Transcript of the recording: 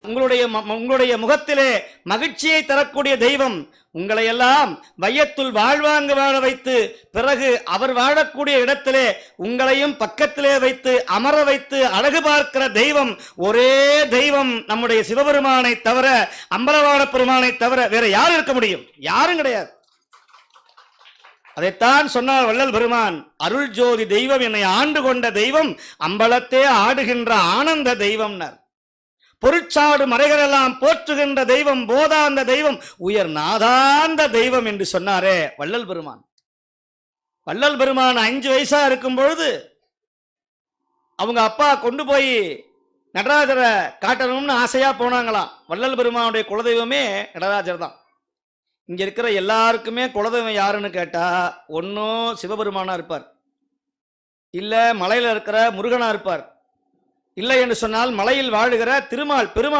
உங்களுடைய முகத்திலே மகிழ்ச்சியை தரக்கூடிய தெய்வம். உங்களை எல்லாம் வையத்துள் வாழ்வாங்க வாழ வைத்து பிறகு அவர் வாழக்கூடிய இடத்திலே உங்களையும் பக்கத்திலே வைத்து அமர வைத்து அழகு பார்க்கிற தெய்வம் ஒரே தெய்வம் நம்முடைய சிவபெருமானை தவிர, அம்பலவான பெருமானை தவிர வேற யார் இருக்க முடியும்? யாரும் கிடையாது. அதைத்தான் சொன்னார் வள்ளல் பெருமான், அருள் ஜோதி தெய்வம், என்னை ஆண்டு கொண்ட தெய்வம், அம்பலத்தே ஆடுகின்ற ஆனந்த தெய்வம்னார். பொருட்சாடு மறைகளெல்லாம் போற்றுகின்ற தெய்வம், போதாந்த தெய்வம், உயர் நாதாந்த தெய்வம் என்று சொன்னாரே வள்ளல் பெருமான். வள்ளல் பெருமான் 5 வயசா இருக்கும் பொழுது அவங்க அப்பா கொண்டு போய் நடராஜரை காட்டணும்னு ஆசையா போனாங்களாம். வள்ளல் பெருமானுடைய குலதெய்வமே நடராஜர் தான். இங்க இருக்கிற எல்லாருக்குமே குலதெய்வம் யாருன்னு கேட்டா, ஒன்னும் சிவபெருமானா இருப்பார், இல்ல மலையில இருக்கிற முருகனா இருப்பார், இல்லை என்று சொன்னால் மலையில் வாழுகிற திருமால் பெருமாள்